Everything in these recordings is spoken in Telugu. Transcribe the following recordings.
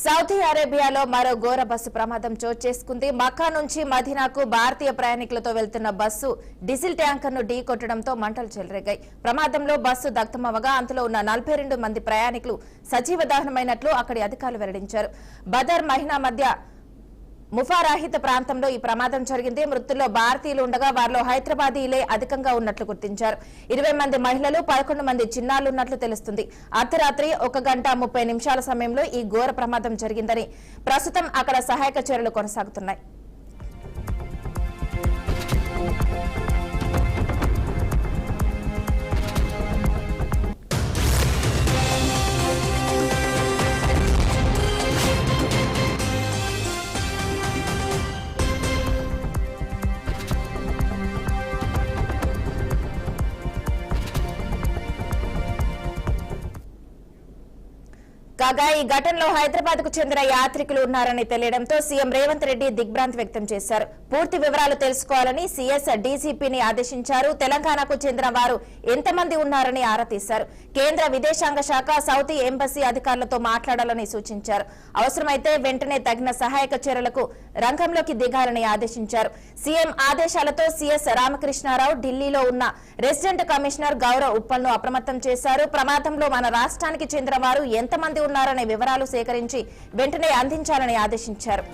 సౌదీ అరేబియాలో మరో ఘోర బస్సు ప్రమాదం చోటు చేసుకుంది. మక్కా నుంచి మదీనాకు భారతీయ ప్రయాణికులతో వెళ్తున్న బస్సు డీజిల్ ట్యాంకర్ను ఢీకొట్టడంతో మంటలు చెలరేగాయి. ప్రమాదంలో బస్సు దగ్ధమవగా అందులో ఉన్న 42 మంది ప్రయాణికులు సజీవ దహనమైనట్లు అక్కడి అధికారులు వెల్లడించారు. బదర్ మహీనా మధ్య ముఫారాహిత ప్రాంతంలో ఈ ప్రమాదం జరిగింది. మృతుల్లో భారతీయులు ఉండగా వారిలో హైదరాబాదీలే అధికంగా ఉన్నట్లు గుర్తించారు. 20 మంది మహిళలు 11 మంది చిన్నారులు ఉన్నట్లు తెలుస్తుంది. అర్ధరాత్రి 1 గంట 30 నిమిషాల సమయంలో ఈ ఘోర ప్రమాదం జరిగిందని ప్రస్తుతం అక్కడ సహాయక చర్యలు కొనసాగుతున్నాయి. కాగా ఈ ఘటనలో హైదరాబాద్ కు చెందిన యాత్రికులు ఉన్నారని తెలియడంతో సీఎం రేవంత్ రెడ్డి దిగ్భ్రాంతి వ్యక్తం చేశారు. పూర్తి వివరాలు తెలుసుకోవాలని సీఎస్ డీజీపీని ఆదేశించారు. తెలంగాణకు చెందిన వారు ఎంతమంది ఉన్నారని ఆరా తీశారు. కేంద్ర విదేశాంగ శాఖ సౌదీ ఎంబసీ అధికారులతో మాట్లాడాలని సూచించారు. అవసరమైతే వెంటనే తగిన సహాయక చర్యలకు రంగంలోకి దిగాలని ఆదేశించారు. సీఎం ఆదేశాలతో సీఎస్ రామకృష్ణారావు ఢిల్లీలో ఉన్న రెసిడెంట్ కమిషనర్ గౌరవ్ ఉప్పల్ను అప్రమత్తం చేశారు. ప్రమాదంలో మన రాష్ట్రానికి చెందిన వారు ఎంతమంది ఉన్నారనే వివరాలు సేకరించి వెంటనే అందించాలని ఆదేశించారు.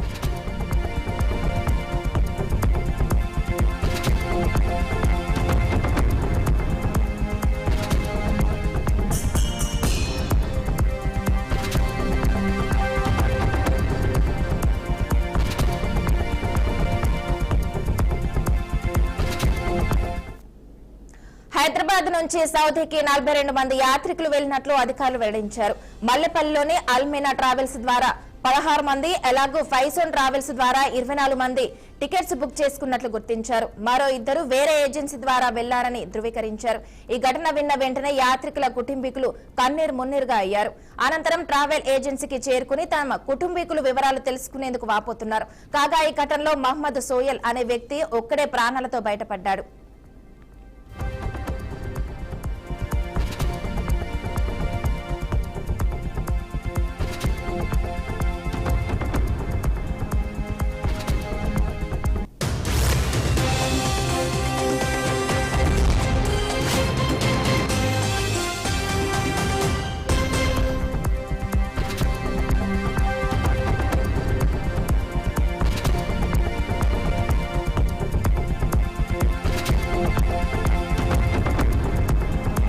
హైదరాబాద్ నుంచి సౌదీకి 42 మంది యాత్రికులు వెళ్లినట్లు అధికారులు వెల్లడించారు. మల్లెపల్లిలోని అల్మీనా ట్రావెల్స్ ద్వారా 16 మంది, ఎలాగూ ఫైజోన్ ట్రావెల్స్ ద్వారా 24 మంది టికెట్స్ బుక్ చేసుకున్నట్లు గుర్తించారు. మరో 2 వేరే ఏజెన్సీ ద్వారా వెళ్లారని ధృవీకరించారు. ఈ ఘటన విన్న వెంటనే యాత్రికుల కుటుంబీకులు కన్నీరు మున్నీరుగా అయ్యారు. అనంతరం ట్రావెల్ ఏజెన్సీకి చేరుకుని తమ కుటుంబీకులు వివరాలు తెలుసుకునేందుకు వాపోతున్నారు. కాగా ఈ ఘటనలో మహమ్మద్ సోయల్ అనే వ్యక్తి ఒక్కడే ప్రాణాలతో బయటపడ్డాడు.